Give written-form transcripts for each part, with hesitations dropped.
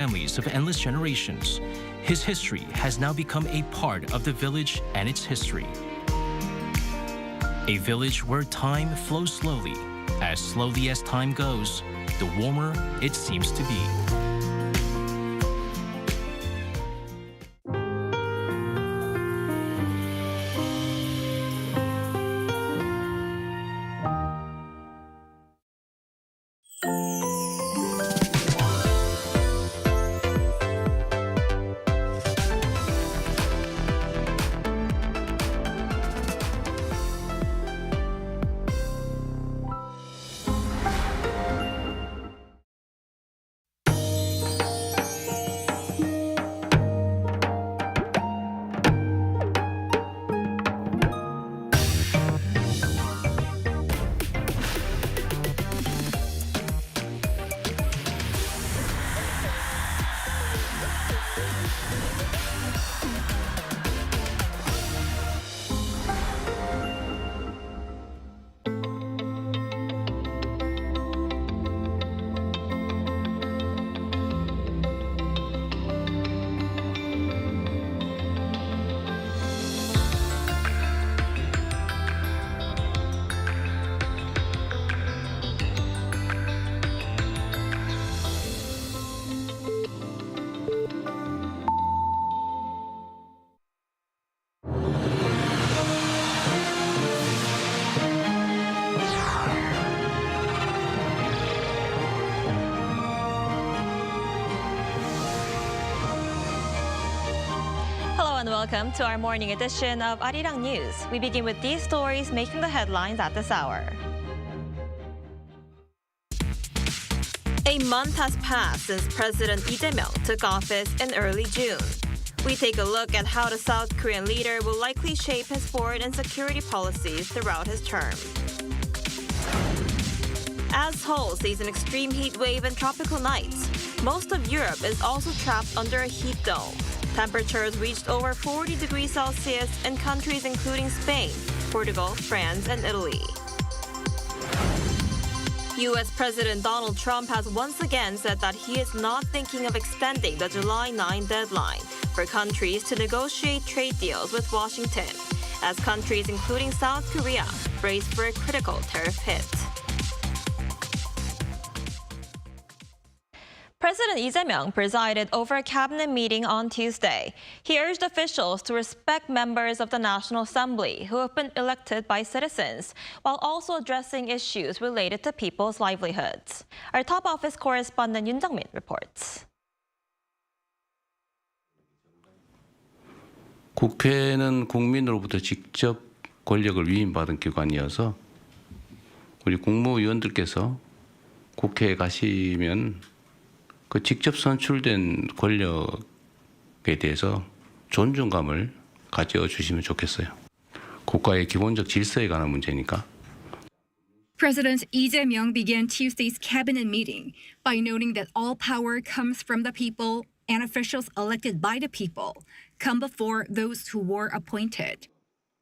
families of endless generations, his history has now become a part of the village and its history. A village where time flows slowly as time goes, the warmer it seems to be. Welcome to our morning edition of Arirang News. We begin with these stories making the headlines at this hour. A month has passed since President Lee Jae-myung took office in early June. We take a look at how the South Korean leader will likely shape his foreign and security policies throughout his term. As Seoul sees an extreme heat wave and tropical nights, most of Europe is also trapped under a heat dome. Temperatures reached over 40 degrees Celsius in countries including Spain, Portugal, France, and Italy. U.S. President Donald Trump has once again said that he is not thinking of extending the July 9 deadline for countries to negotiate trade deals with Washington, as countries including South Korea brace for a critical tariff hit. President Lee Jae-myung presided over a cabinet meeting on Tuesday. He urged officials to respect members of the National Assembly who have been elected by citizens, while also addressing issues related to people's livelihoods. Our top office correspondent Yoon Jung-min reports. 국회는 국민으로부터 직접 권력을 위임받은 기관이어서 우리 국무위원들께서 국회에 가시면 그 직접 선출된 권력에 대해서 존중감을 가져주시면 좋겠어요. 국가의 기본적 질서에 관한 문제니까. President Lee Jae-myung began Tuesday's cabinet meeting by noting that all power comes from the people and officials elected by the people come before those who were appointed.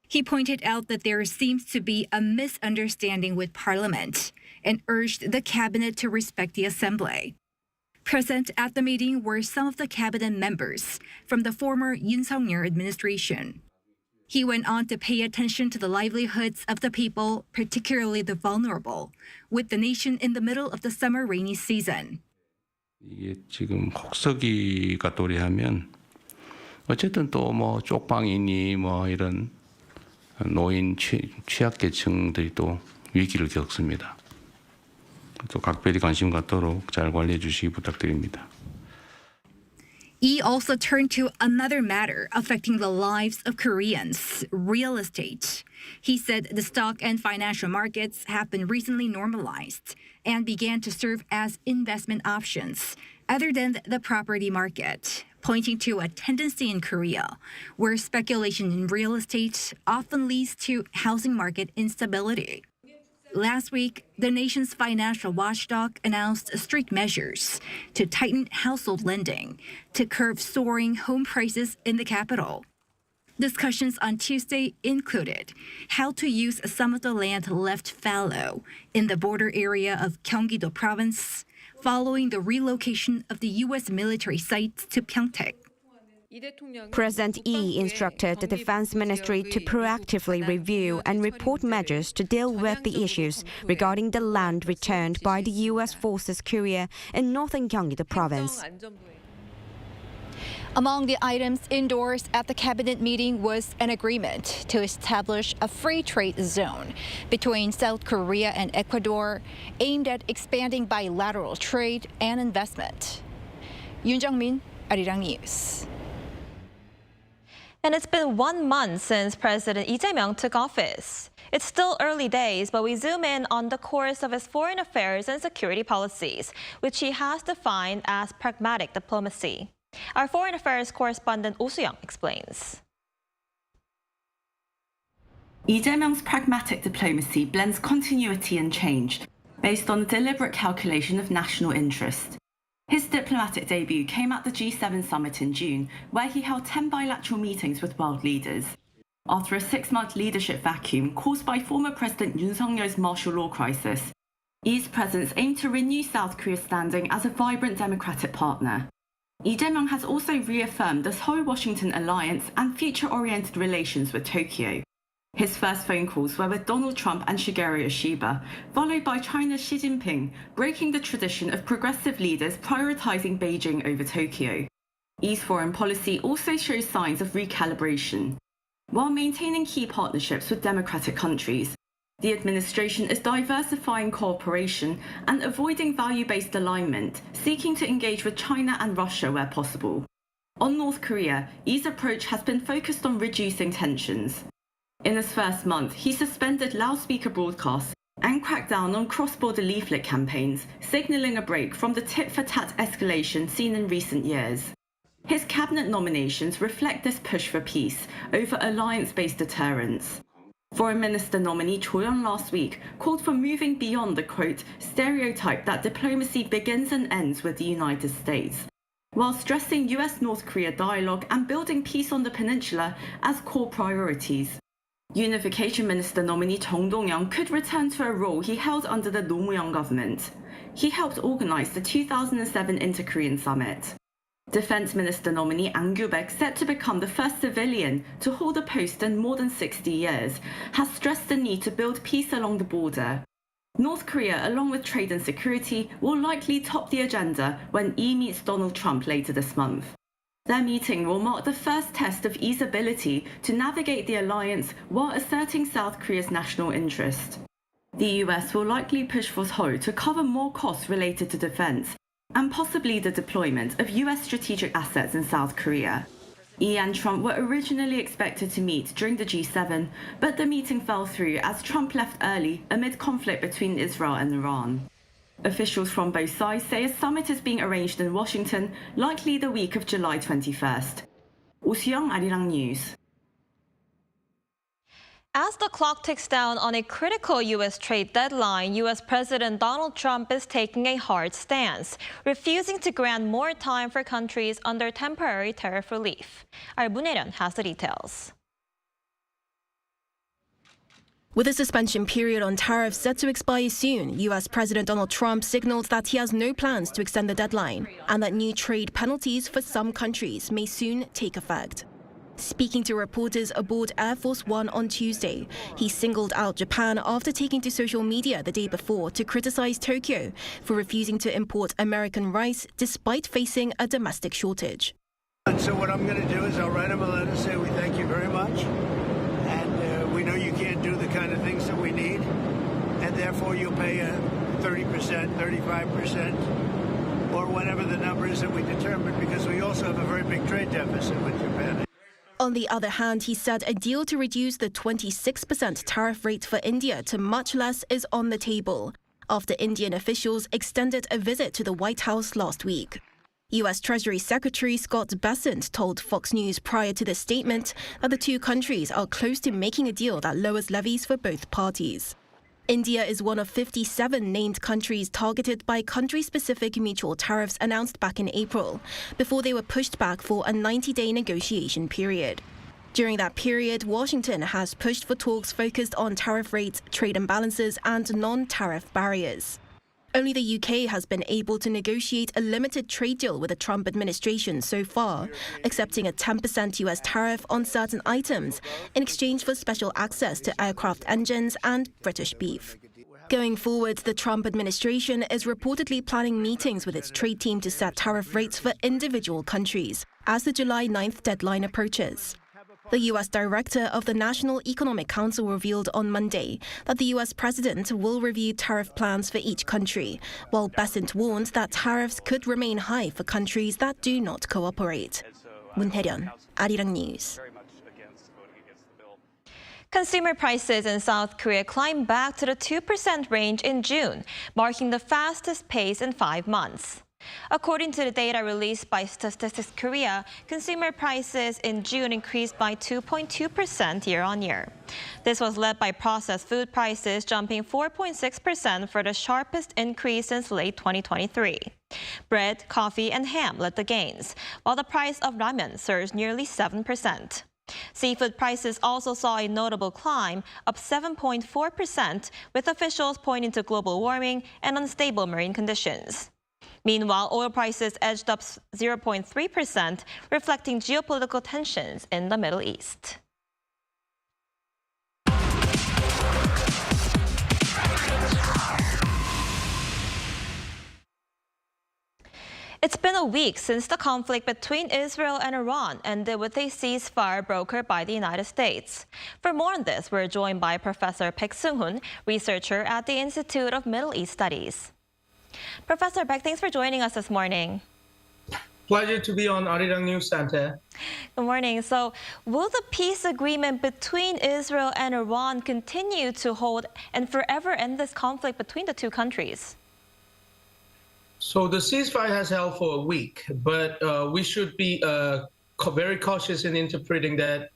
He pointed out that there seems to be a misunderstanding with Parliament and urged the cabinet to respect the assembly. Present at the meeting were some of the cabinet members from the former Yoon Suk-yeol administration. He went on to pay attention to the livelihoods of the people, particularly the vulnerable, with the nation in the middle of the summer rainy season. 이게 지금 혹서기가 도래하면 어쨌든 또 뭐 쪽방이니 뭐 이런 노인 취약계층들이 또 위기를 겪습니다. 또 각별히 관심 갖도록 잘 관리해 주시기 부탁드립니다. He also turned to another matter affecting the lives of Koreans, real estate. He said the stock and financial markets have been recently normalized and began to serve as investment options other than the property market, pointing to a tendency in Korea where speculation in real estate often leads to housing market instability. Last week, the nation's financial watchdog announced strict measures to tighten household lending to curb soaring home prices in the capital. Discussions on Tuesday included how to use some of the land left fallow in the border area of Gyeonggi-do province, following the relocation of the U.S. military sites to Pyeongtaek. President Lee instructed the Defense Ministry to proactively review and report measures to deal with the issues regarding the land returned by the U.S. Forces Korea in northern Gyeonggi province. Among the items endorsed at the cabinet meeting was an agreement to establish a free trade zone between South Korea and Ecuador aimed at expanding bilateral trade and investment. Yoon Jung-min, Arirang News. And it's been 1 month since President Lee Jae-myung took office. It's still early days, but we zoom in on the course of his foreign affairs and security policies, which he has defined as pragmatic diplomacy. Our foreign affairs correspondent Oh Soo-young explains. Lee Jae-myung's pragmatic diplomacy blends continuity and change, based on the deliberate calculation of national interest. His diplomatic debut came at the G7 summit in June, where he held 10 bilateral meetings with world leaders. After a 6-month leadership vacuum caused by former President Yoon Suk-yeol's martial law crisis, Lee's presence aimed to renew South Korea's standing as a vibrant democratic partner. Lee Jae-myung has also reaffirmed the Seoul-Washington alliance and future-oriented relations with Tokyo. His first phone calls were with Donald Trump and Shigeru Ishiba, followed by China's Xi Jinping, breaking the tradition of progressive leaders prioritizing Beijing over Tokyo. Lee's foreign policy also shows signs of recalibration. While maintaining key partnerships with democratic countries, the administration is diversifying cooperation and avoiding value-based alignment, seeking to engage with China and Russia where possible. On North Korea, Lee's approach has been focused on reducing tensions. In his first month, he suspended loudspeaker broadcasts and cracked down on cross-border leaflet campaigns, signaling a break from the tit-for-tat escalation seen in recent years. His cabinet nominations reflect this push for peace over alliance-based deterrence. Foreign Minister nominee Cho Yeon last week called for moving beyond the, quote, stereotype that diplomacy begins and ends with the United States, while stressing US-North Korea dialogue and building peace on the peninsula as core priorities. Unification Minister nominee Chung Dong-young could return to a role he held under the Roh Moo-hyung government. He helped organize the 2007 Inter-Korean Summit. Defense Minister nominee Ang Kyu-baek, set to become the first civilian to hold a post in more than 60 years, has stressed the need to build peace along the border. North Korea, along with trade and security, will likely top the agenda when Lee meets Donald Trump later this month. Their meeting will mark the first test of Lee's ability to navigate the alliance while asserting South Korea's national interest. The US will likely push for Seoul to cover more costs related to defense, and possibly the deployment of US strategic assets in South Korea. Lee and Trump were originally expected to meet during the G7, but the meeting fell through as Trump left early amid conflict between Israel and Iran. Officials from both sides say a summit is being arranged in Washington, likely the week of July 21st. Oh Soo-young, Arirang News. As the clock ticks down on a critical U.S. trade deadline, U.S. President Donald Trump is taking a hard stance, refusing to grant more time for countries under temporary tariff relief. Our Moon Hae-ryun has the details. With a suspension period on tariffs set to expire soon, U.S. President Donald Trump signaled that he has no plans to extend the deadline and that new trade penalties for some countries may soon take effect. Speaking to reporters aboard Air Force One on Tuesday, he singled out Japan after taking to social media the day before to criticize Tokyo for refusing to import American rice despite facing a domestic shortage. And so what I'm going to do is I'll write him a letter, say we thank you very much, and we know you can't do the kind of things that we need, and therefore you'll pay a 30%, 35%, or whatever the number is that we determine, because we also have a very big trade deficit with Japan. On the other hand, he said a deal to reduce the 26% tariff rate for India to much less is on the table, after Indian officials extended a visit to the White House last week. U.S. Treasury Secretary Scott Bessent told Fox News prior to the statement that the two countries are close to making a deal that lowers levies for both parties. India is one of 57 named countries targeted by country-specific mutual tariffs announced back in April, before they were pushed back for a 90-day negotiation period. During that period, Washington has pushed for talks focused on tariff rates, trade imbalances, and non-tariff barriers. Only the UK has been able to negotiate a limited trade deal with the Trump administration so far, accepting a 10% US tariff on certain items in exchange for special access to aircraft engines and British beef. Going forward, the Trump administration is reportedly planning meetings with its trade team to set tariff rates for individual countries as the July 9th deadline approaches. The U.S. director of the National Economic Council revealed on Monday that the U.S. president will review tariff plans for each country, while Besant warned that tariffs could remain high for countries that do not cooperate. Moon Hae-ryun, Arirang News. Consumer prices in South Korea climbed back to the 2% range in June, marking the fastest pace in 5 months. According to the data released by Statistics Korea, consumer prices in June increased by 2.2% year-on-year. This was led by processed food prices jumping 4.6% for the sharpest increase since late 2023. Bread, coffee, and ham led the gains, while the price of ramen surged nearly 7%. Seafood prices also saw a notable climb, up 7.4%, with officials pointing to global warming and unstable marine conditions. Meanwhile, oil prices edged up 0.3%, reflecting geopolitical tensions in the Middle East. It's been a week since the conflict between Israel and Iran ended with a ceasefire brokered by the United States. For more on this, we're joined by Professor Baek Seung-hoon, researcher at the Institute of Middle East Studies. Professor Baek, thanks for joining us this morning. Pleasure to be on Arirang News Center. Good morning. So, will the peace agreement between Israel and Iran continue to hold and forever end this conflict between the two countries? So the ceasefire has held for a week, but we should be very cautious in interpreting that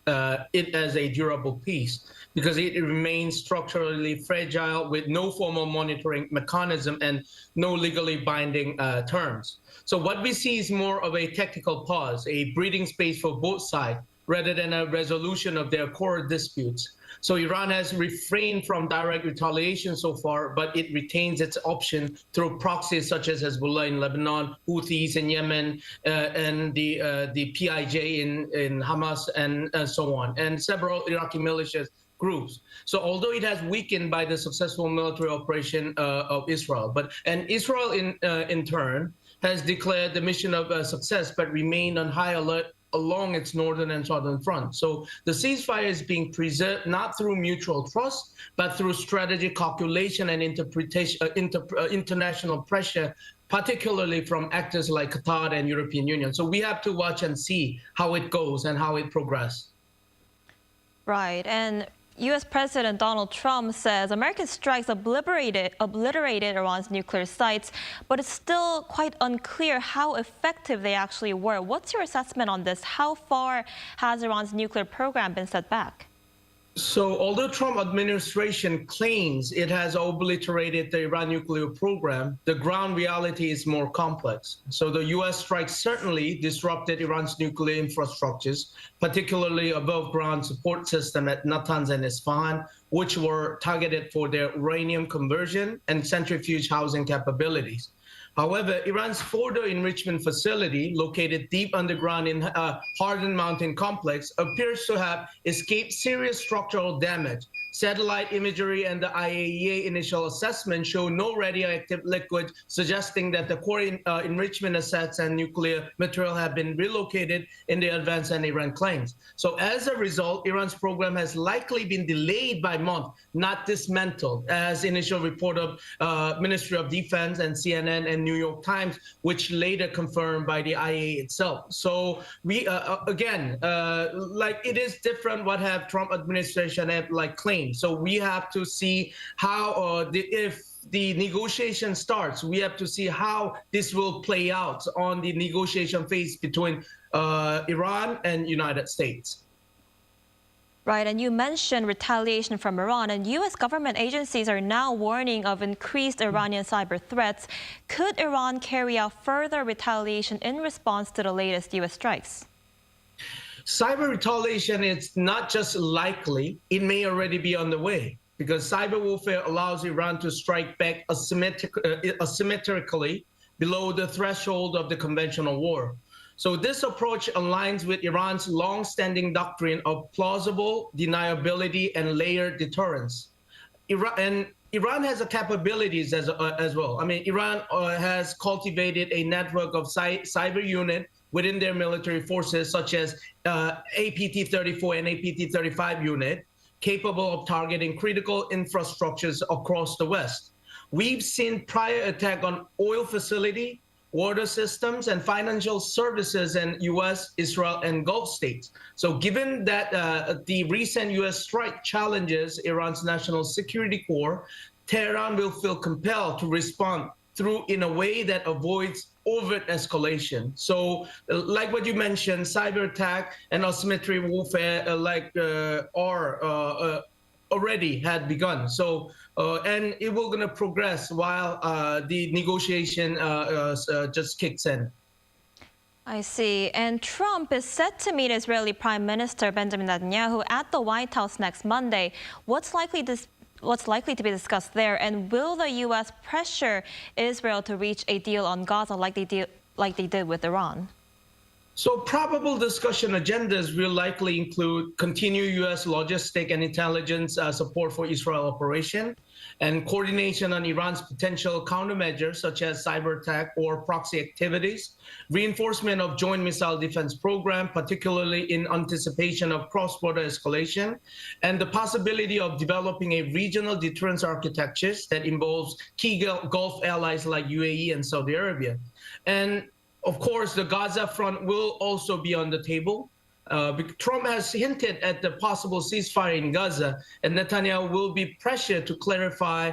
it as a durable peace, because it remains structurally fragile with no formal monitoring mechanism and no legally binding terms. So what we see is more of a technical pause, a breathing space for both sides, rather than a resolution of their core disputes. So Iran has refrained from direct retaliation so far, but it retains its option through proxies such as Hezbollah in Lebanon, Houthis in Yemen, and the PIJ in Hamas, and so on, and several Iraqi militias groups. So although it has weakened by the successful military operation of Israel, and Israel in turn has declared the mission of success, but remained on high alert along its northern and southern front. So the ceasefire is being preserved not through mutual trust, but through strategic calculation and interpretation, international pressure, particularly from actors like Qatar and European Union. So we have to watch and see how it goes and how it progresses. Right, and U.S. President Donald Trump says American strikes obliterated Iran's nuclear sites, but it's still quite unclear how effective they actually were. What's your assessment on this? How far has Iran's nuclear program been set back? So although Trump administration claims it has obliterated the Iran nuclear program, the ground reality is more complex. So the U.S. strikes certainly disrupted Iran's nuclear infrastructures, particularly above ground support system at Natanz and Isfahan, which were targeted for their uranium conversion and centrifuge housing capabilities. However, Iran's Fordo enrichment facility, located deep underground in Hardin Mountain Complex, appears to have escaped serious structural damage. Satellite imagery and the IAEA initial assessment show no radioactive liquid, suggesting that the core enrichment assets and nuclear material have been relocated in the advance than Iran claims. So as a result, Iran's program has likely been delayed by months, not dismantled, as initial report of Ministry of Defense and CNN and New York Times, which later confirmed by the IAEA itself. So we, again, like it is different what have Trump administration have like claimed. So we have to see how, if the negotiation starts, we have to see how this will play out on the negotiation phase between Iran and United States. Right, and you mentioned retaliation from Iran, and U.S. government agencies are now warning of increased Iranian cyber threats. Could Iran carry out further retaliation in response to the latest U.S. strikes? Cyber retaliation is not just likely, it may already be on the way. because cyber warfare allows Iran to strike back asymmetrically below the threshold of the conventional war. So this approach aligns with Iran's long-standing doctrine of plausible deniability and layered deterrence. Iran has the capabilities as well. I mean, Iran has cultivated a network of cyber unit within their military forces, such as APT-34 and APT-35 unit, capable of targeting critical infrastructures across the West. We've seen prior attack on oil facility, water systems, and financial services in U.S., Israel, and Gulf states. So given that the recent U.S. strike challenges Iran's national security core, Tehran will feel compelled to respond in a way that avoids overt escalation. So like what you mentioned, cyber attack and asymmetry warfare already had begun. So, and it will gonna progress while the negotiation just kicks in. I see. And Trump is set to meet Israeli Prime Minister Benjamin Netanyahu at the White House next Monday. What's likely to be discussed there, and will the U.S. pressure Israel to reach a deal on Gaza like they did with Iran? So probable discussion agendas will likely include continued U.S. logistic and intelligence support for Israel operation, and coordination on Iran's potential countermeasures such as cyber attack or proxy activities, reinforcement of joint missile defense program, particularly in anticipation of cross-border escalation, and the possibility of developing a regional deterrence architectures that involves key Gulf allies like UAE and Saudi Arabia. And of course, the Gaza front will also be on the table. Trump has hinted at the possible ceasefire in Gaza, and Netanyahu will be pressured to clarify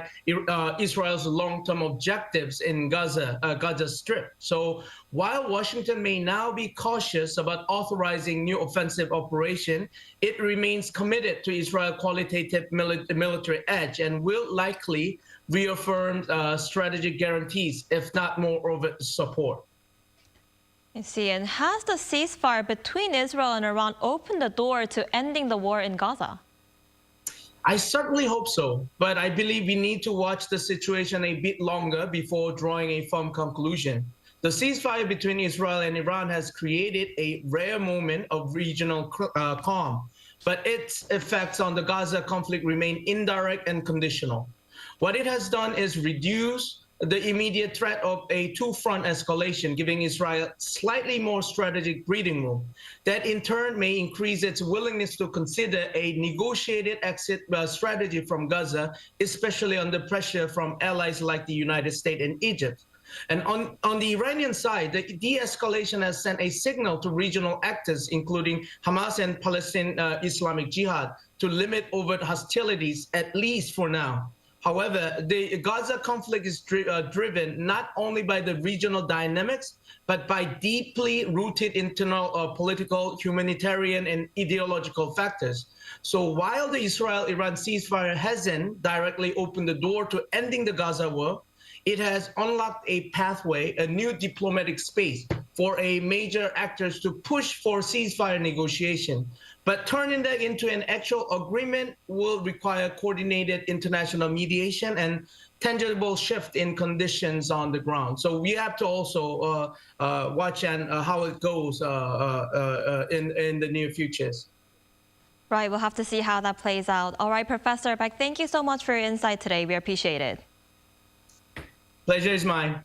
Israel's long-term objectives in Gaza Strip. So while Washington may now be cautious about authorizing new offensive operation, it remains committed to Israel's qualitative military edge and will likely reaffirm strategic guarantees, if not more overt support. I see. And has the ceasefire between Israel and Iran opened the door to ending the war in Gaza? I certainly hope so, but I believe we need to watch the situation a bit longer before drawing a firm conclusion. The ceasefire between Israel and Iran has created a rare moment of regional calm, but its effects on the Gaza conflict remain indirect and conditional. What it has done is reduce the immediate threat of a two-front escalation, giving Israel slightly more strategic breathing room. That in turn may increase its willingness to consider a negotiated exit strategy from Gaza, especially under pressure from allies like the United States and Egypt. And on the Iranian side, the de-escalation has sent a signal to regional actors, including Hamas and Palestinian Islamic Jihad, to limit overt hostilities, at least for now. However, the Gaza conflict is driven not only by the regional dynamics, but by deeply rooted internal political, humanitarian, and ideological factors. So while the Israel-Iran ceasefire hasn't directly opened the door to ending the Gaza war, it has unlocked a pathway, a new diplomatic space for a major actors to push for ceasefire negotiation. But turning that into an actual agreement will require coordinated international mediation and tangible shift in conditions on the ground. So we have to also watch and how it goes in the near futures. Right, we'll have to see how that plays out. All right, Professor Beck, thank you so much for your insight today. We appreciate it. Pleasure is mine.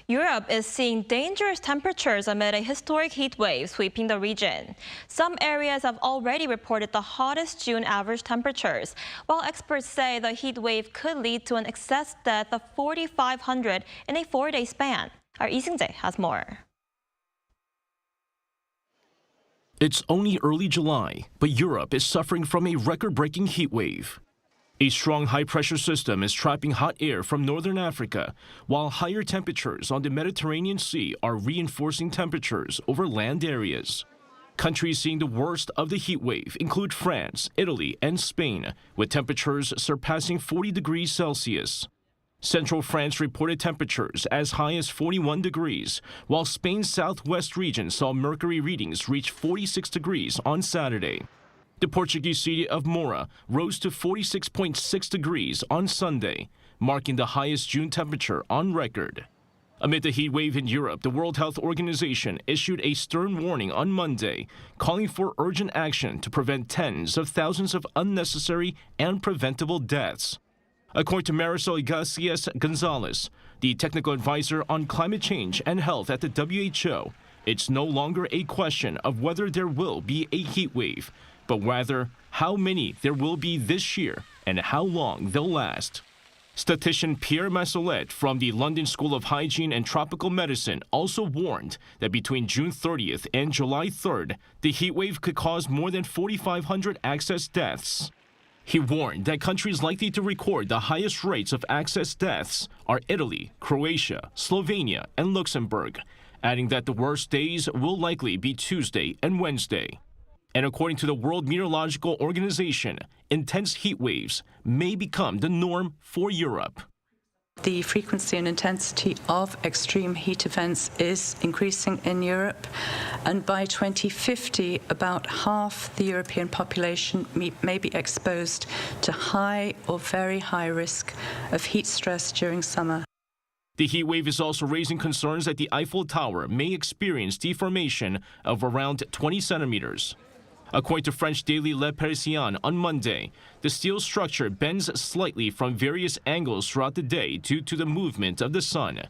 Europe is seeing dangerous temperatures amid a historic heat wave sweeping the region. Some areas have already reported the hottest June average temperatures, while experts say the heat wave could lead to an excess death of 4,500 in a 4-day span. Our Lee Seung-jae has more. It's only early July, but Europe is suffering from a record-breaking heat wave. A strong high-pressure system is trapping hot air from northern Africa, while higher temperatures on the Mediterranean Sea are reinforcing temperatures over land areas. Countries seeing the worst of the heat wave include France, Italy, and Spain, with temperatures surpassing 40 degrees Celsius. Central France reported temperatures as high as 41 degrees, while Spain's southwest region saw mercury readings reach 46 degrees on Saturday. The Portuguese city of Moura rose to 46.6 degrees on Sunday, marking the highest June temperature on record. Amid the heat wave in Europe, the World Health Organization issued a stern warning on Monday, calling for urgent action to prevent tens of thousands of unnecessary and preventable deaths. According to Marisol Garcias-Gonzalez, the technical advisor on climate change and health at the WHO, it's no longer a question of whether there will be a heat wave, but rather how many there will be this year and how long they'll last. Statistician Pierre Massolet from the London School of Hygiene and Tropical Medicine also warned that between June 30th and July 3rd, the heat wave could cause more than 4,500 excess deaths. He warned that countries likely to record the highest rates of excess deaths are Italy, Croatia, Slovenia, and Luxembourg, adding that the worst days will likely be Tuesday and Wednesday. And according to the World Meteorological Organization, intense heat waves may become the norm for Europe. The frequency and intensity of extreme heat events is increasing in Europe, and by 2050, about half the European population may be exposed to high or very high risk of heat stress during summer. The heat wave is also raising concerns that the Eiffel Tower may experience deformation of around 20 centimeters. According to French daily Le Parisien on Monday, the steel structure bends slightly from various angles throughout the day due to the movement of the sun.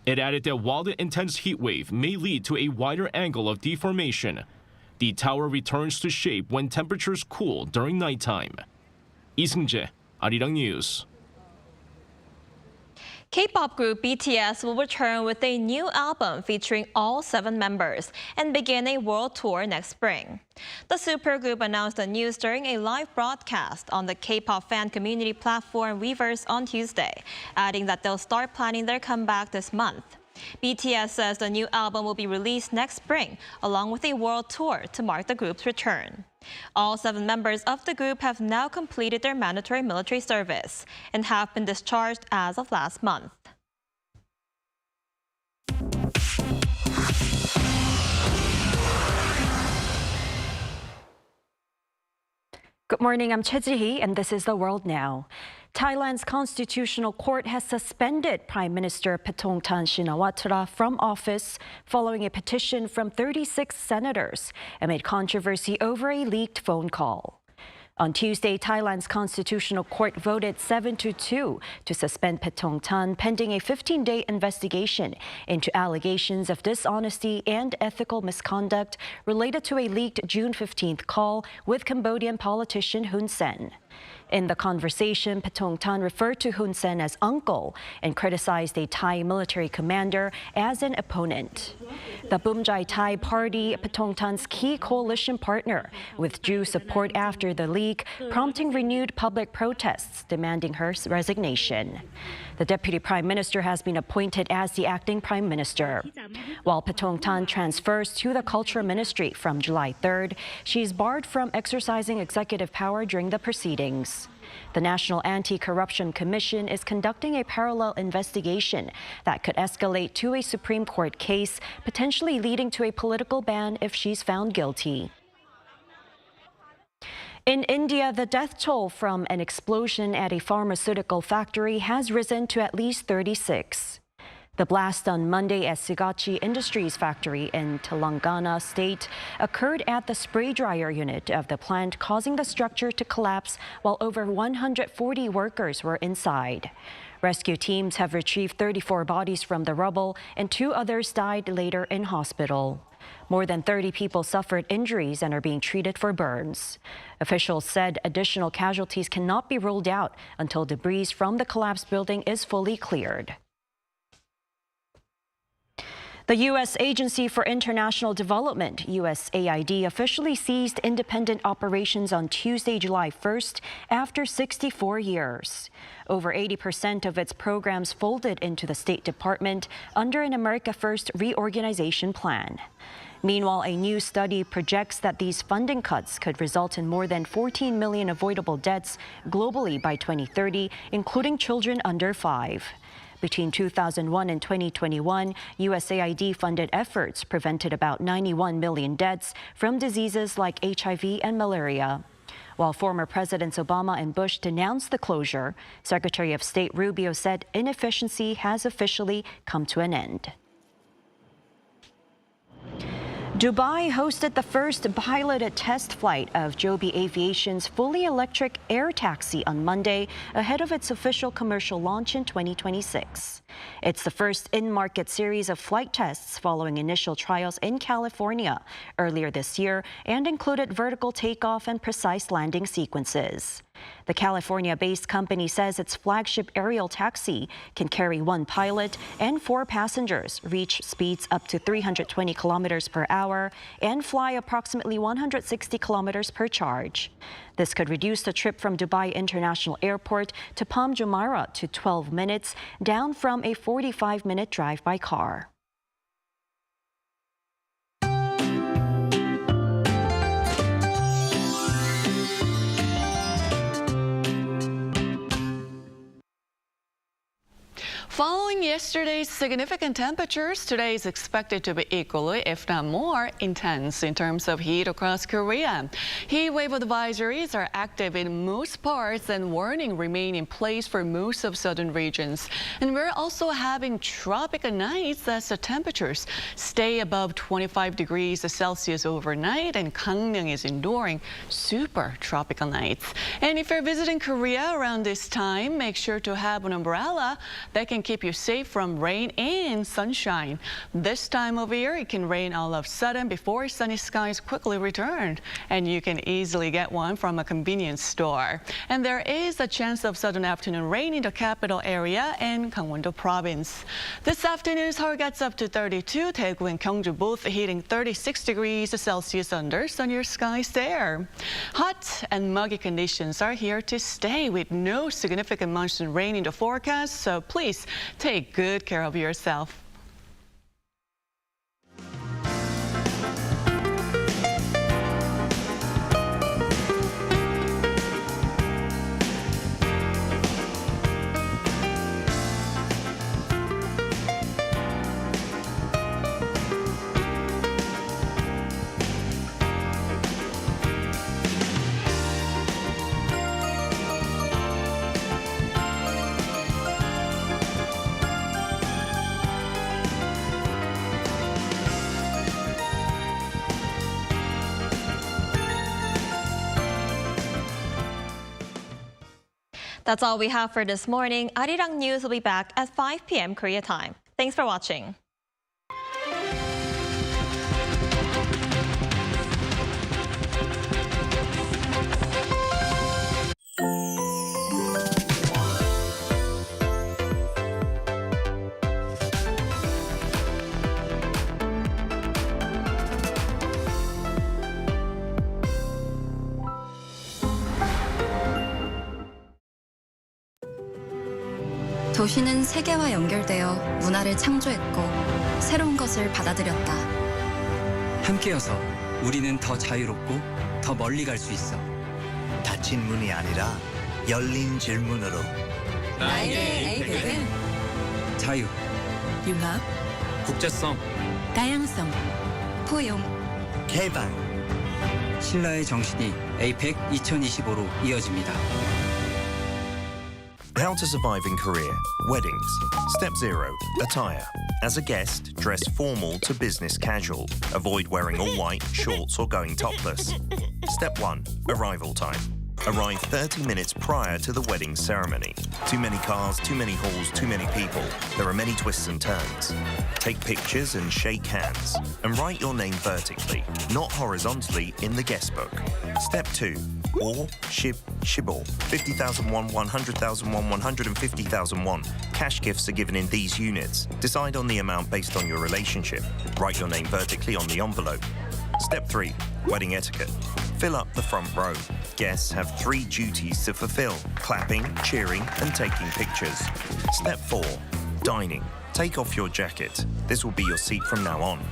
It added that while the intense heat wave may lead to a wider angle of deformation, the tower returns to shape when temperatures cool during nighttime. 이승재, Arirang News. K-pop group BTS will return with a new album featuring all 7 members and begin a world tour next spring. The supergroup announced the news during a live broadcast on the K-pop fan community platform Weverse on Tuesday, adding that they'll start planning their comeback this month. BTS says the new album will be released next spring, along with a world tour to mark the group's return. All 7 members of the group have now completed their mandatory military service and have been discharged as of last month. Good morning, I'm Choi Ji-hee, and this is The World Now. Thailand's Constitutional Court has suspended Prime Minister Paetongtarn Shinawatra from office following a petition from 36 senators amid controversy over a leaked phone call. On Tuesday, Thailand's Constitutional Court voted 7-2 to suspend Paetongtarn pending a 15-day investigation into allegations of dishonesty and ethical misconduct related to a leaked June 15th call with Cambodian politician Hun Sen. In the conversation, Paetongtarn referred to Hun Sen as uncle and criticized a Thai military commander as an opponent. The Bumjai Thai party, Paetongtarn's key coalition partner, withdrew support after the leak, prompting renewed public protests demanding her resignation. The deputy prime minister has been appointed as the acting prime minister. While Paetongtarn transfers to the culture ministry from July 3rd, she is barred from exercising executive power during the proceedings. The National Anti-Corruption Commission is conducting a parallel investigation that could escalate to a Supreme Court case, potentially leading to a political ban if she's found guilty. In India, the death toll from an explosion at a pharmaceutical factory has risen to at least 36. The blast on Monday at Sigachi Industries factory in Telangana state occurred at the spray dryer unit of the plant, causing the structure to collapse while over 140 workers were inside. Rescue teams have retrieved 34 bodies from the rubble, and 2 others died later in hospital. More than 30 people suffered injuries and are being treated for burns. Officials said additional casualties cannot be ruled out until debris from the collapsed building is fully cleared. The U.S. Agency for International Development, USAID, officially ceased independent operations on Tuesday, July 1st, after 64 years. Over 80% of its programs folded into the State Department under an America First reorganization plan. Meanwhile, a new study projects that these funding cuts could result in more than 14 million avoidable deaths globally by 2030, including children under 5. Between 2001 and 2021, USAID funded efforts prevented about 91 million deaths from diseases like HIV and malaria. While former Presidents Obama and Bush denounced the closure, Secretary of State Rubio said inefficiency has officially come to an end. Dubai hosted the first piloted test flight of Joby Aviation's fully electric air taxi on Monday, ahead of its official commercial launch in 2026. It's the first in-market series of flight tests following initial trials in California earlier this year and included vertical takeoff and precise landing sequences. The California-based company says its flagship aerial taxi can carry 1 pilot and 4 passengers, reach speeds up to 320 kilometers per hour, and fly approximately 160 kilometers per charge. This could reduce the trip from Dubai International Airport to Palm Jumeirah to 12 minutes, down from a 45-minute drive by car. Following yesterday's significant temperatures, today is expected to be equally, if not more, intense in terms of heat across Korea. Heat wave advisories are active in most parts and warning remain in place for most of southern regions. And we're also having tropical nights as the temperatures stay above 25 degrees Celsius overnight, and Gangneung is enduring super tropical nights. And if you're visiting Korea around this time, make sure to have an umbrella that can keep you safe from rain and sunshine. This time of year, it can rain all of a sudden before sunny skies quickly return, and you can easily get one from a convenience store. And there is a chance of sudden afternoon rain in the capital area and Gangwon-do province. This afternoon, Seoul gets up to 32, Daegu and Gyeongju both hitting 36 degrees Celsius under sunnier skies there. Hot and muggy conditions are here to stay with no significant monsoon rain in the forecast, so please take good care of yourself. That's all we have for this morning. Arirang News will be back at 5 p.m. Korea time. Thanks for watching. 도시는 세계와 연결되어 문화를 창조했고 새로운 것을 받아들였다. 함께여서 우리는 더 자유롭고 더 멀리 갈 수 있어. 닫힌 문이 아니라 열린 질문으로. 나에게 에이펙은 자유, 융합, 국제성, 다양성, 포용, 개발. 신라의 정신이 에이펙 2025로 이어집니다. How to survive in Korea. Weddings. Step 0. Attire. As a guest, dress formal to business casual. Avoid wearing all white, shorts or going topless. Step 1. Arrival time. Arrive 30 minutes prior to the wedding ceremony. Too many cars, too many halls, too many people. There are many twists and turns. Take pictures and shake hands. And write your name vertically, not horizontally, in the guest book. Step 2. Or, shib, shibor. 50,000 won, 100,000 won, 150,000 won. Cash gifts are given in these units. Decide on the amount based on your relationship. Write your name vertically on the envelope. Step 3. Wedding etiquette. Fill up the front row. Guests have 3 duties to fulfill: clapping, cheering, and taking pictures. Step 4. Dining. Take off your jacket. This will be your seat from now on.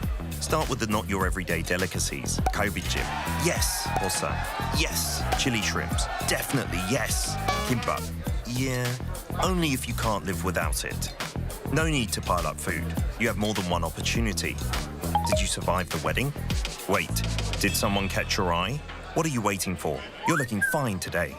Start with the not your everyday delicacies. Kobe-jjim, yes. Bosa, yes. Chili shrimps, definitely yes. Kimbap, yeah. Only if you can't live without it. No need to pile up food. You have more than one opportunity. Did you survive the wedding? Wait, did someone catch your eye? What are you waiting for? You're looking fine today.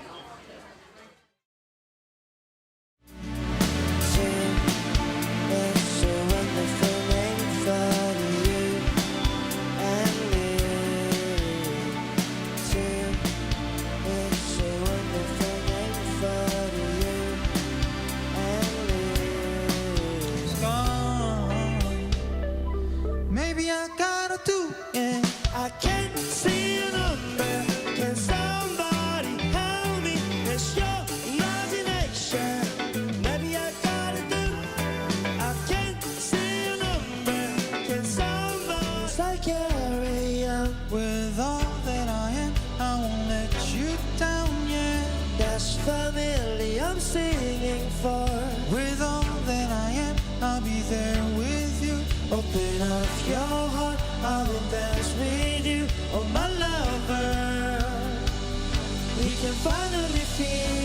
Maybe I gotta do it. I can't see a number. Can somebody help me? It's your imagination. Maybe I gotta do. I can't see a number. Can somebody? I carry on with all that I am. I won't let you down, yeah. That's family I'm singing for. With all that I am, I'll be there with you. Open up your heart, I will dance with you. Oh, my lover, we can finally feel.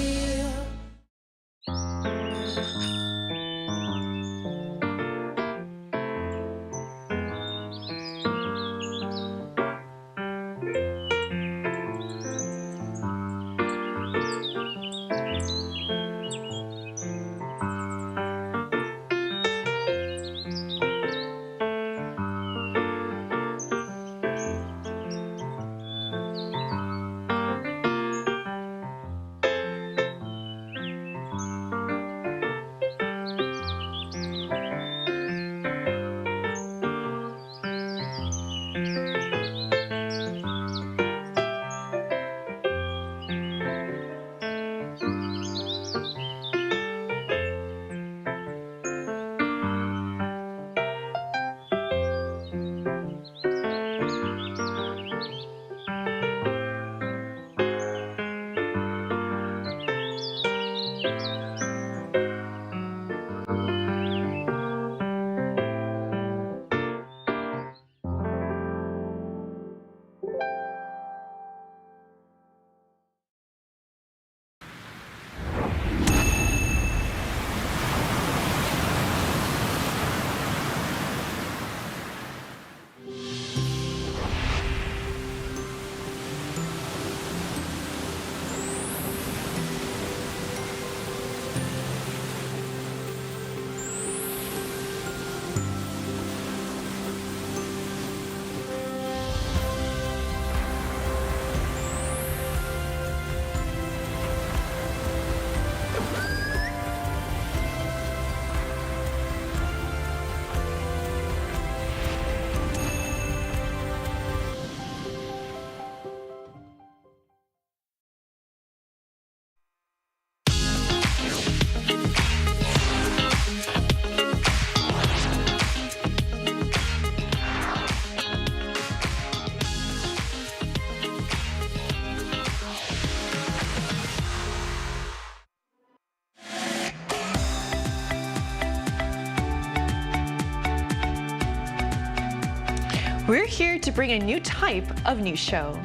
We're here to bring a new type of news show.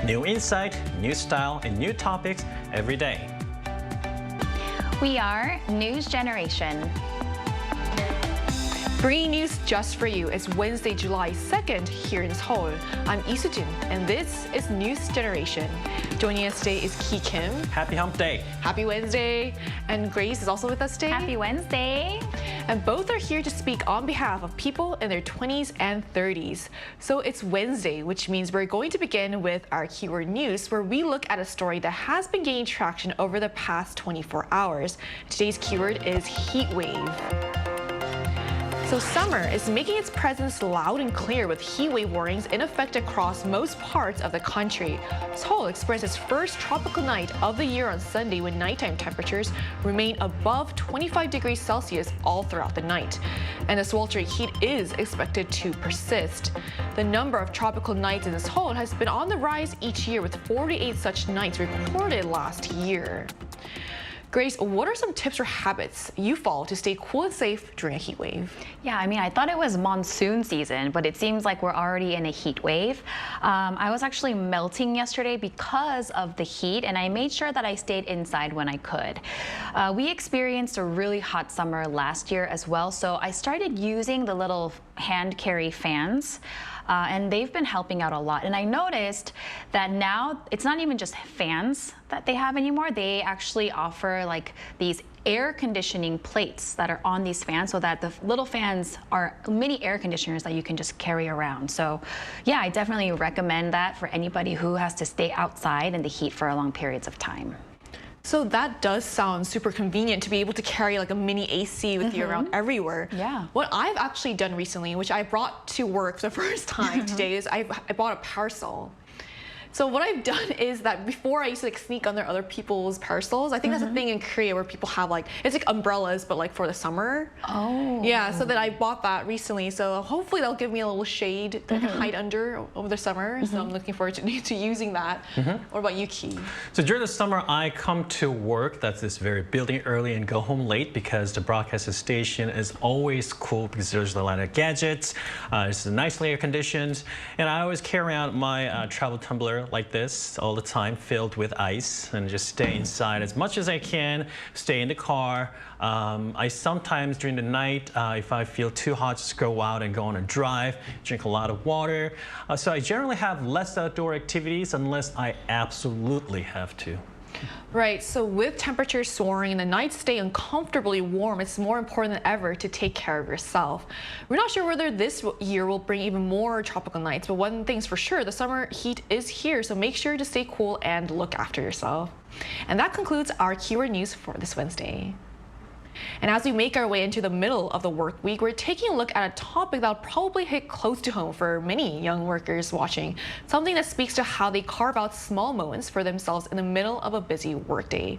New insight, new style, and new topics every day. We are News Generation. Bringing news just for you is Wednesday, July 2nd here in Seoul. I'm Lee Soo-jin, and this is News Generation. Joining us today is Ki Kim. Happy Hump Day. Happy Wednesday. And Grace is also with us today. Happy Wednesday. And both are here to speak on behalf of people in their 20s and 30s. So it's Wednesday, which means we're going to begin with our keyword news, where we look at a story that has been gaining traction over the past 24 hours. Today's keyword is heat wave. So summer is making its presence loud and clear with heat wave warnings in effect across most parts of the country. Seoul experienced its first tropical night of the year on Sunday when nighttime temperatures remain above 25 degrees Celsius all throughout the night. And the sweltering heat is expected to persist. The number of tropical nights in Seoul has been on the rise each year, with 48 such nights recorded last year. Grace, what are some tips or habits you follow to stay cool and safe during a heat wave? Yeah, I mean, I thought it was monsoon season, but it seems like we're already in a heat wave. I was actually melting yesterday because of the heat, and I made sure that I stayed inside when I could. We experienced a really hot summer last year as well, so I started using the little hand carry fans. And they've been helping out a lot. And I noticed that now it's not even just fans that they have anymore. They actually offer like these air conditioning plates that are on these fans, so that the little fans are mini air conditioners that you can just carry around. So yeah, I definitely recommend that for anybody who has to stay outside in the heat for long periods of time. So that does sound super convenient to be able to carry like a mini AC with you around everywhere. Yeah. What I've actually done recently, which I brought to work for the first time today, is I bought a parasol. So what I've done is that before I used to like sneak under other people's parasols. I think that's a thing in Korea where people have like, it's like umbrellas, but like for the summer. Oh. Yeah, so that I bought that recently. So hopefully that'll give me a little shade that I can hide under over the summer. So I'm looking forward to using that. What about you, Ki? So during the summer, I come to work, that's this very building early, and go home late because the broadcast station is always cool because there's a lot of gadgets. It's nicely air conditioned. And I always carry out my travel tumbler like this all the time, filled with ice, and just stay inside as much as I can, stay in the car. I sometimes during the night, if I feel too hot, just go out and go on a drive, drink a lot of water. So I generally have less outdoor activities unless I absolutely have to. Right, so with temperatures soaring and the nights stay uncomfortably warm, it's more important than ever to take care of yourself. We're not sure whether this year will bring even more tropical nights, but one thing's for sure, the summer heat is here, so make sure to stay cool and look after yourself. And that concludes our keyword news for this Wednesday. And as we make our way into the middle of the work week, we're taking a look at a topic that'll probably hit close to home for many young workers watching, something that speaks to how they carve out small moments for themselves in the middle of a busy workday.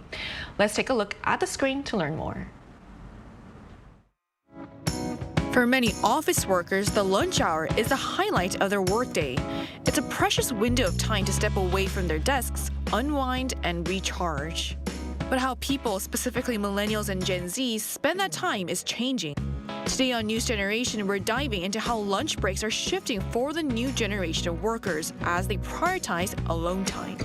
Let's take a look at the screen to learn more. For many office workers, the lunch hour is the highlight of their workday. It's a precious window of time to step away from their desks, unwind, and recharge. But how people, specifically millennials and Gen Z, spend that time is changing. Today on News Generation, we're diving into how lunch breaks are shifting for the new generation of workers as they prioritize alone time.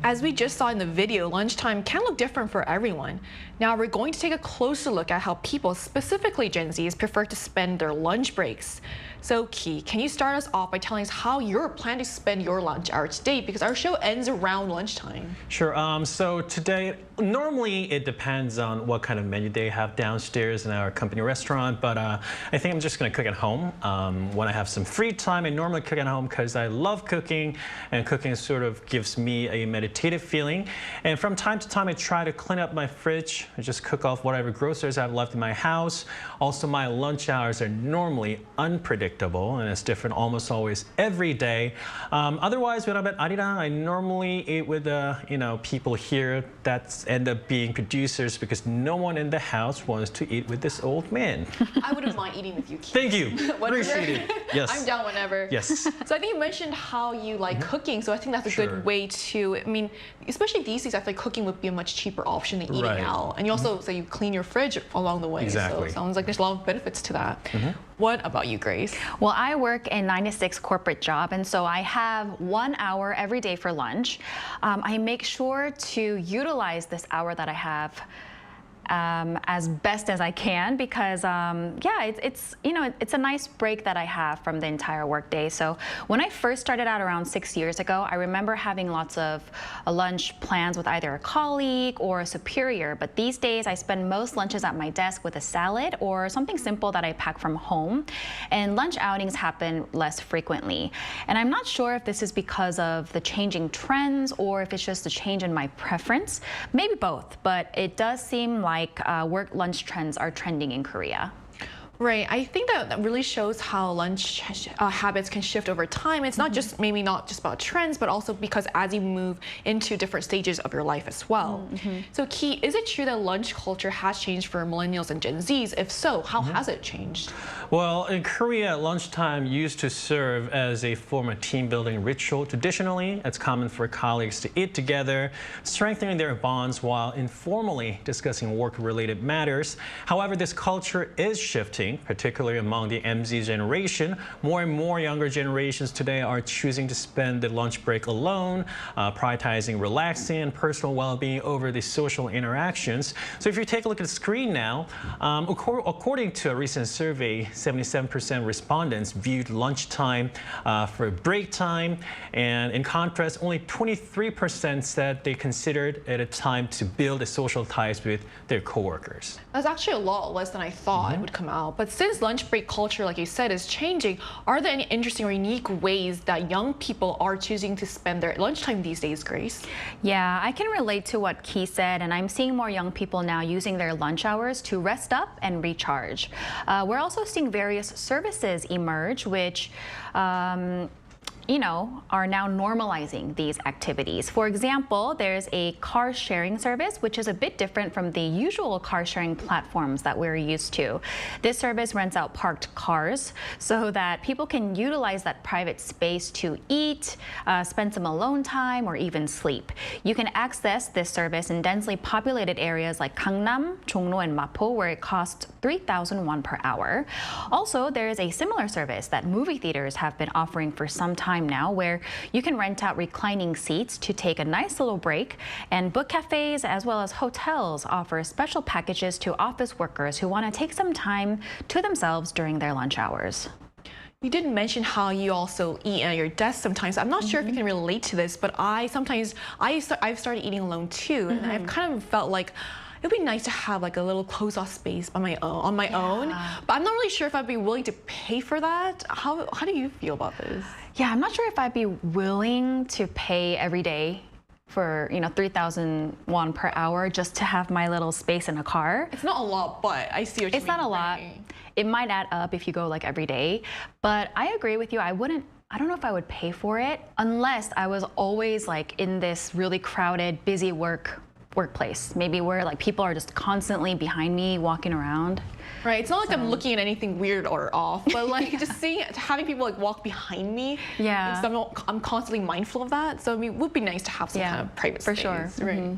As we just saw in the video, lunchtime can look different for everyone. Now we're going to take a closer look at how people, specifically Gen Zs, prefer to spend their lunch breaks. So Ki, can you start us off by telling us how you're planning to spend your lunch hour today? Because our show ends around lunchtime. Sure. So today, normally it depends on what kind of menu they have downstairs in our company restaurant, but I think I'm just going to cook at home. When I have some free time, I normally cook at home because I love cooking, and cooking sort of gives me a meditative feeling. And from time to time, I try to clean up my fridge. I just cook off whatever groceries I've left in my house. Also, my lunch hours are normally unpredictable, and it's different almost always every day. Otherwise, when I'm at Arirang, I normally eat with people here that end up being producers because no one in the house wants to eat with this old man. I wouldn't mind eating with you, Ki. Thank you. Appreciate it. Yes. I'm down whenever. Yes. So I think you mentioned how you like cooking, so I think that's a good way to, I mean, especially these days, I feel like cooking would be a much cheaper option than eating out. And you also say you clean your fridge along the way. Exactly. So it sounds like there's a lot of benefits to that. What about you, Grace? Well, I work in 9 to 6 corporate job, and so I have 1 hour every day for lunch. I make sure to utilize this hour that I have as best as I can because it's a nice break that I have from the entire workday. So when I first started out around 6 years ago, I remember having lots of lunch plans with either a colleague or a superior, but these days I spend most lunches at my desk with a salad or something simple that I pack from home, and lunch outings happen less frequently. And I'm not sure if this is because of the changing trends or if it's just a change in my preference, maybe both, but it does seem like work lunch trends are trending in Korea. Right. I think that really shows how lunch habits can shift over time. It's not just maybe not just about trends, but also because as you move into different stages of your life as well. So Ki, is it true that lunch culture has changed for millennials and Gen Zs? If so, how has it changed? Well, in Korea, lunchtime used to serve as a form of team-building ritual. Traditionally, it's common for colleagues to eat together, strengthening their bonds while informally discussing work-related matters. However, this culture is shifting, particularly among the MZ generation. More and more younger generations today are choosing to spend the lunch break alone, prioritizing relaxing and personal well-being over the social interactions. So if you take a look at the screen now, according to a recent survey, 77% respondents viewed lunchtime for break time, and in contrast, only 23% said they considered it a time to build a social ties with their coworkers. That's actually a lot less than I thought it would come out. But since lunch break culture, like you said, is changing, are there any interesting or unique ways that young people are choosing to spend their lunchtime these days, Grace? Yeah, I can relate to what Ki said, and I'm seeing more young people now using their lunch hours to rest up and recharge. We're also seeing various services emerge, which are now normalizing these activities. For example, there's a car sharing service, which is a bit different from the usual car sharing platforms that we're used to. This service rents out parked cars so that people can utilize that private space to eat, spend some alone time, or even sleep. You can access this service in densely populated areas like Gangnam, Jongno, and Mapo, where it costs 3,000 won per hour. Also, there is a similar service that movie theaters have been offering for some time now, where you can rent out reclining seats to take a nice little break, and book cafes as well as hotels offer special packages to office workers who want to take some time to themselves during their lunch hours. You did mention how you also eat at your desk sometimes. I'm not sure if you can relate to this, but I've started eating alone too, and I've kind of felt like it'd be nice to have like a little closed-off space on my own, but I'm not really sure if I'd be willing to pay for that. How do you feel about this? Yeah, I'm not sure if I'd be willing to pay every day for 3,000 won per hour just to have my little space in a car. It's not a lot, but I see what you mean. It's not a lot. It might add up if you go like every day, but I agree with you. I don't know if I would pay for it unless I was always like in this really crowded, busy workplace, maybe where like people are just constantly behind me walking around. Right, it's not like I'm looking at anything weird or off, but like just having people like walk behind me. Yeah. So I'm constantly mindful of that. So I mean, it would be nice to have some kind of private space. For sure. Right.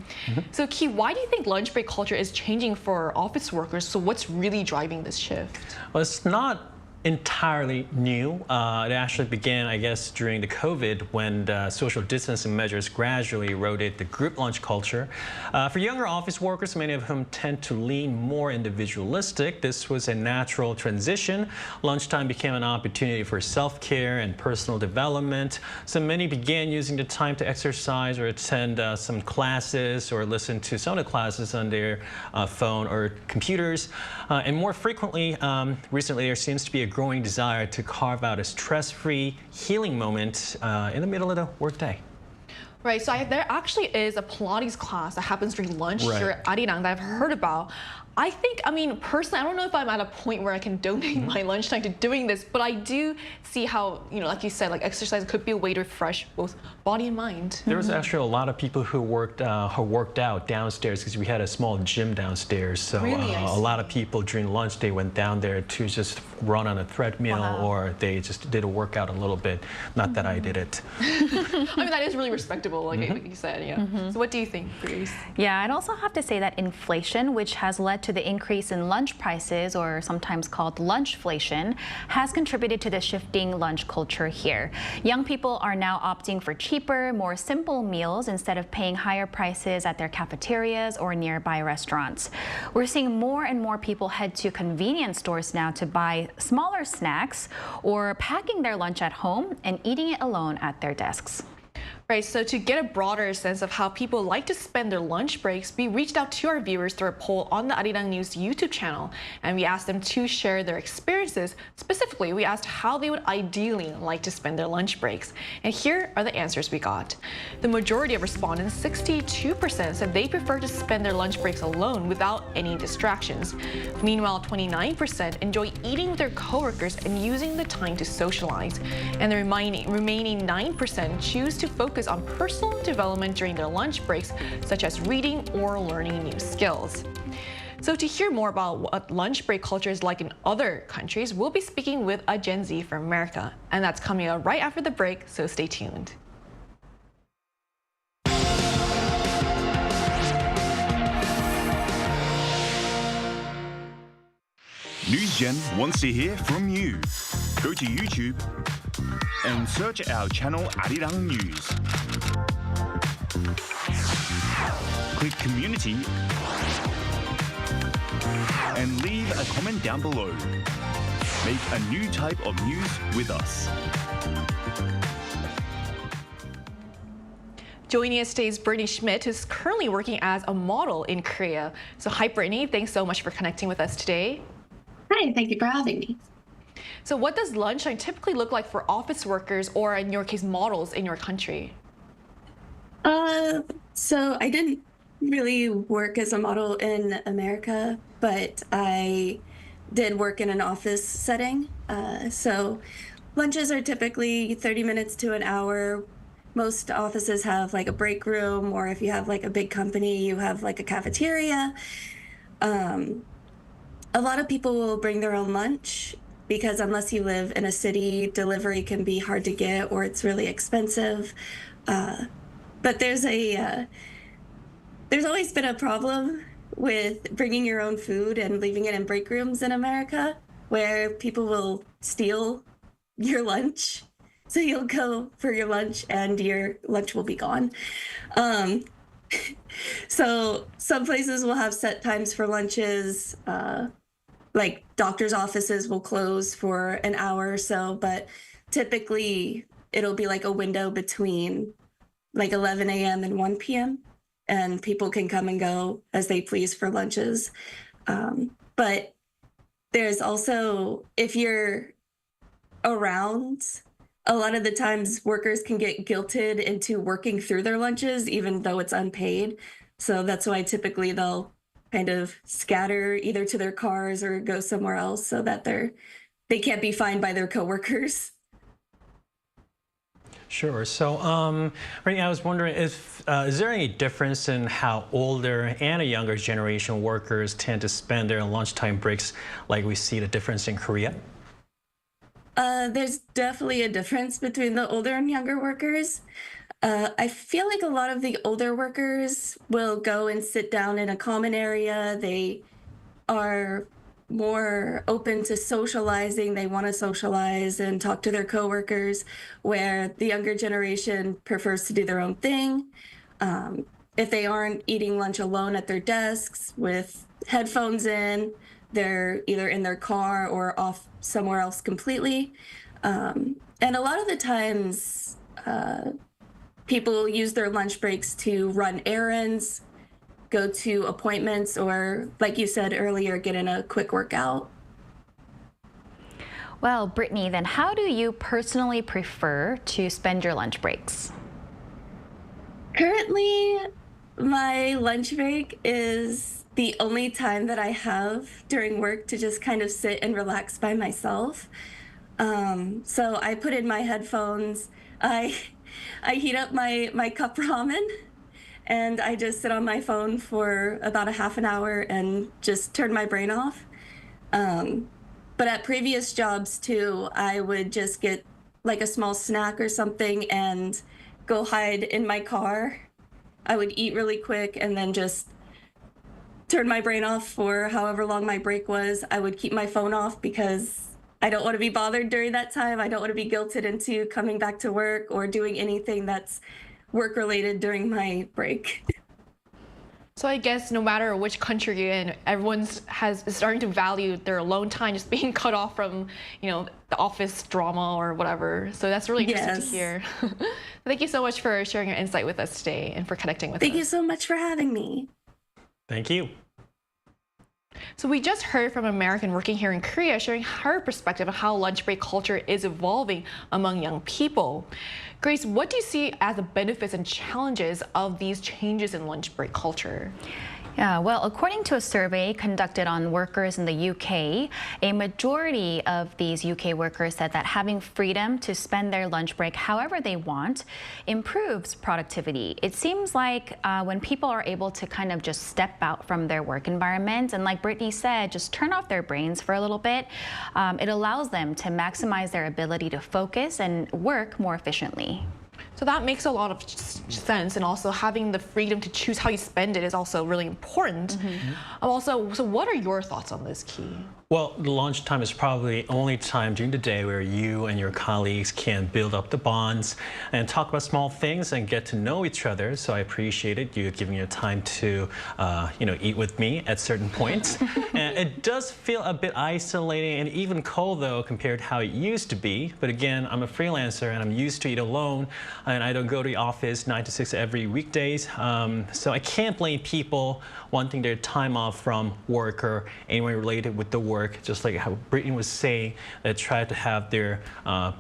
So Ki, why do you think lunch break culture is changing for office workers? So what's really driving this shift? Well, it's not entirely new. It actually began, I guess, during the COVID when the social distancing measures gradually eroded the group lunch culture. For younger office workers, many of whom tend to lean more individualistic, this was a natural transition. Lunchtime became an opportunity for self-care and personal development. So many began using the time to exercise or attend some classes or listen to some of the classes on their phone or computers. And more frequently, recently, there seems to be a growing desire to carve out a stress-free healing moment in the middle of the workday. Right, so there actually is a Pilates class that happens during lunch here at Arirang that I've heard about. I mean, personally, I don't know if I'm at a point where I can donate my lunchtime to doing this, but I do see how, like you said, like exercise could be a way to refresh both body and mind. There was actually a lot of people who worked out downstairs because we had a small gym downstairs. So really? A lot of people during lunch, they went down there to just run on a treadmill or they just did a workout a little bit. Not that I did it. I mean, that is really respectable, like you said, yeah. So what do you think, Grace? Yeah, I'd also have to say that inflation, which has led to the increase in lunch prices, or sometimes called lunchflation, has contributed to the shifting lunch culture here. Young people are now opting for cheaper, more simple meals instead of paying higher prices at their cafeterias or nearby restaurants. We're seeing more and more people head to convenience stores now to buy smaller snacks or packing their lunch at home and eating it alone at their desks. Right, so to get a broader sense of how people like to spend their lunch breaks, we reached out to our viewers through a poll on the Arirang News YouTube channel, and we asked them to share their experiences. Specifically, we asked how they would ideally like to spend their lunch breaks. And here are the answers we got. The majority of respondents, 62%, said they prefer to spend their lunch breaks alone without any distractions. Meanwhile, 29% enjoy eating with their coworkers and using the time to socialize. And the remaining 9% choose to focus on personal development during their lunch breaks, such as reading or learning new skills. So to hear more about what lunch break culture is like in other countries, we'll be speaking with a Gen Z from America. And that's coming up right after the break, so stay tuned. NewsGen wants to hear from you. Go to YouTube and search our channel Arirang News. Click Community and leave a comment down below. Make a new type of news with us. Joining us today is Brittany Schmidt, who's currently working as a model in Korea. So hi, Brittany. Thanks so much for connecting with us today. Hi, thank you for having me. So what does lunchtime typically look like for office workers, or in your case, models in your country? So I didn't really work as a model in America, but I did work in an office setting. So lunches are typically 30 minutes to an hour. Most offices have like a break room, or if you have like a big company, you have like a cafeteria. A lot of people will bring their own lunch because unless you live in a city, delivery can be hard to get or it's really expensive. But there's always been a problem with bringing your own food and leaving it in break rooms in America, where people will steal your lunch. So you'll go for your lunch and your lunch will be gone. So some places will have set times for lunches, like doctor's offices will close for an hour or so, but typically it'll be like a window between like 11 a.m. and 1 p.m. and people can come and go as they please for lunches. But there's also, if you're around, a lot of the times workers can get guilted into working through their lunches, even though it's unpaid. So that's why typically they'll kind of scatter either to their cars or go somewhere else so that they can't be fined by their coworkers. Sure. So, right, I was wondering if is there any difference in how older and a younger generation workers tend to spend their lunchtime breaks, like we see the difference in Korea? There's definitely a difference between the older and younger workers. I feel like a lot of the older workers will go and sit down in a common area. They are more open to socializing. They want to socialize and talk to their coworkers, where the younger generation prefers to do their own thing. If they aren't eating lunch alone at their desks with headphones in, they're either in their car or off somewhere else completely. And a lot of the times, people use their lunch breaks to run errands, go to appointments, or, like you said earlier, get in a quick workout. Well, Brittany, then how do you personally prefer to spend your lunch breaks? Currently, my lunch break is the only time that I have during work to just kind of sit and relax by myself. So I put in my headphones, I heat up my cup ramen, and I just sit on my phone for about a half an hour and just turn my brain off. But at previous jobs too, I would just get like a small snack or something and go hide in my car. I would eat really quick and then just turn my brain off for however long my break was. I would keep my phone off because I don't want to be bothered during that time. I don't want to be guilted into coming back to work or doing anything that's work-related during my break. So I guess no matter which country you're in, everyone's is starting to value their alone time just being cut off from, the office drama or whatever. So that's really interesting to hear. Thank you so much for sharing your insight with us today and for connecting with us. Thank you so much for having me. Thank you. So we just heard from an American working here in Korea sharing her perspective on how lunch break culture is evolving among young people. Grace, what do you see as the benefits and challenges of these changes in lunch break culture? Yeah, well, according to a survey conducted on workers in the UK, a majority of these UK workers said that having freedom to spend their lunch break however they want improves productivity. It seems like when people are able to kind of just step out from their work environment and, like Brittany said, just turn off their brains for a little bit, it allows them to maximize their ability to focus and work more efficiently. So that makes a lot of sense, and also having the freedom to choose how you spend it is also really important. So what are your thoughts on this, Key? Well, lunchtime is probably the only time during the day where you and your colleagues can build up the bonds and talk about small things and get to know each other. So I appreciated you giving your time to, eat with me at certain points. And it does feel a bit isolating and even cold, though, compared to how it used to be. But again, I'm a freelancer and I'm used to eat alone, and I don't go to the office 9 to 6 every weekdays. So I can't blame people wanting their time off from work or anyone related with the work, just like how Brittany was saying, that try to have their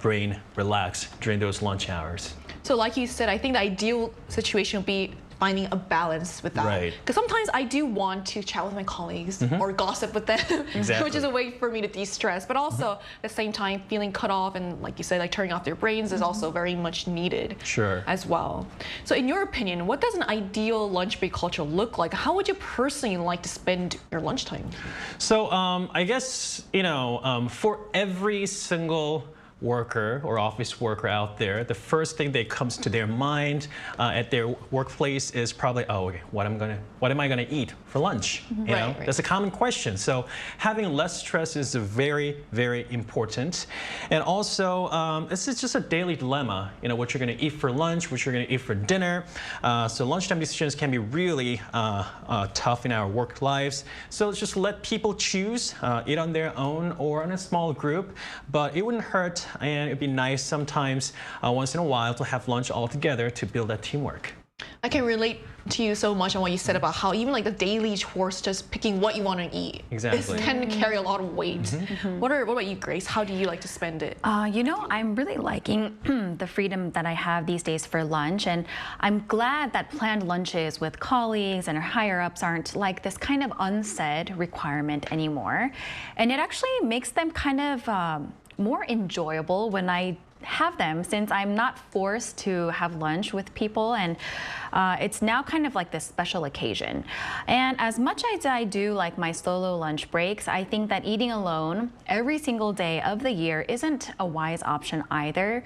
brain relax during those lunch hours. So like you said, I think the ideal situation would be finding a balance with that. Right. Because sometimes I do want to chat with my colleagues or gossip with them, which is a way for me to de-stress. But also at the same time, feeling cut off and, like you said, like turning off their brains is also very much needed as well. So in your opinion, what does an ideal lunch break culture look like? How would you personally like to spend your lunchtime? So I guess, for every single worker or office worker out there, the first thing that comes to their mind at their workplace is probably, what am I gonna eat for lunch? That's a common question. So having less stress is very, very important. And also, this is just a daily dilemma. What you're gonna eat for lunch, what you're gonna eat for dinner. So lunchtime decisions can be really tough in our work lives. So let's just let people choose, eat on their own or in a small group, but it wouldn't hurt. And it'd be nice sometimes, once in a while, to have lunch all together to build that teamwork. I can relate to you so much on what you said about how even like the daily chores, just picking what you want to eat, exactly, can carry a lot of weight. What about you, Grace? How do you like to spend it? I'm really liking the freedom that I have these days for lunch, and I'm glad that planned lunches with colleagues and higher ups aren't like this kind of unsaid requirement anymore, and it actually makes them kind of more enjoyable when I have them, since I'm not forced to have lunch with people, and it's now kind of like this special occasion. And as much as I do like my solo lunch breaks, I think that eating alone every single day of the year isn't a wise option either,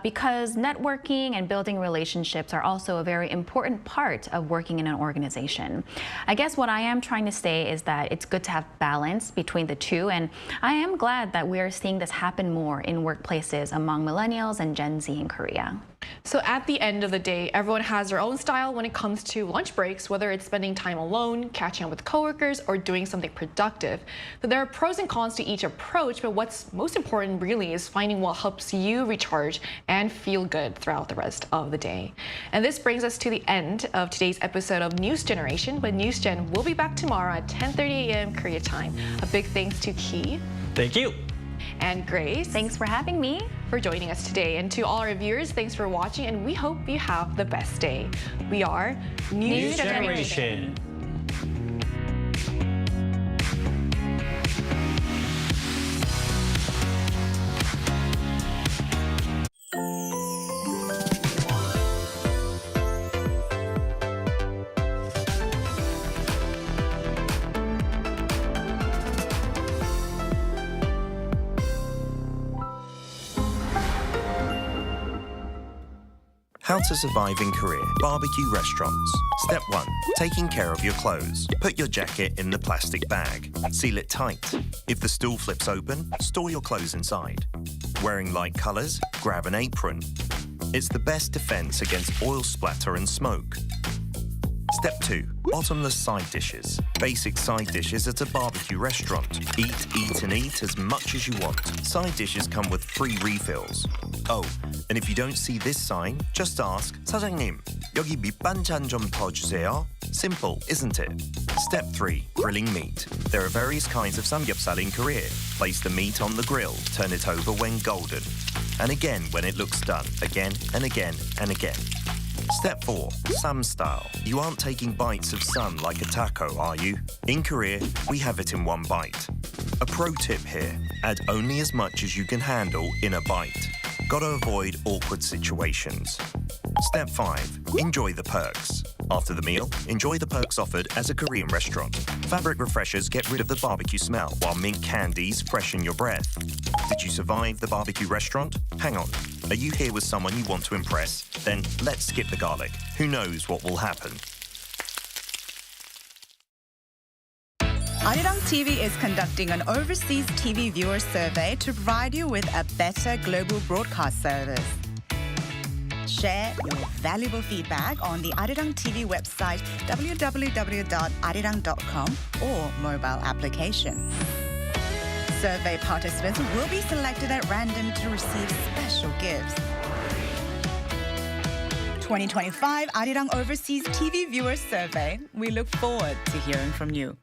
because networking and building relationships are also a very important part of working in an organization. I guess what I am trying to say is that it's good to have balance between the two, and I am glad that we are seeing this happen more in workplaces among millennials and Gen Z in Korea. So at the end of the day, everyone has their own style when it comes to lunch breaks, whether it's spending time alone, catching up with coworkers, or doing something productive. But there are pros and cons to each approach, but what's most important really is finding what helps you recharge and feel good throughout the rest of the day. And this brings us to the end of today's episode of News Generation, but News Gen will be back tomorrow at 10:30 a.m. Korea time. A big thanks to Key. Thank you. And Grace. Thanks for having me. For joining us today. And to all our viewers, thanks for watching, and we hope you have the best day. We are News Generation. How to survive in Korea. Barbecue restaurants. Step 1. Taking care of your clothes. Put your jacket in the plastic bag. Seal it tight. If the stool flips open, store your clothes inside. Wearing light colors? Grab an apron. It's the best defense against oil splatter and smoke. Step 2. Bottomless side dishes. Basic side dishes at a barbecue restaurant. Eat and eat as much as you want. Side dishes come with free refills. Oh, and if you don't see this sign, just ask, 사장님, 여기 밑반찬 좀 더 주세요. Simple, isn't it? Step 3. Grilling meat. There are various kinds of samgyeopsal in Korea. Place the meat on the grill. Turn it over when golden. And again when it looks done. Again and again and again. Step 4. Sam style. You aren't taking bites of sam like a taco, are you? In Korea, we have it in one bite. A pro tip here. Add only as much as you can handle in a bite. Gotta avoid awkward situations. Step 5. Enjoy the perks. After the meal, enjoy the perks offered as a Korean restaurant. Fabric refreshers get rid of the barbecue smell, while mint candies freshen your breath. Did you survive the barbecue restaurant? Hang on. Are you here with someone you want to impress? Then let's skip the garlic. Who knows what will happen? Arirang TV is conducting an overseas TV viewer survey to provide you with a better global broadcast service. Share your valuable feedback on the Arirang TV website www.arirang.com or mobile application. Survey participants will be selected at random to receive special gifts. 2025 Arirang Overseas TV Viewers Survey. We look forward to hearing from you.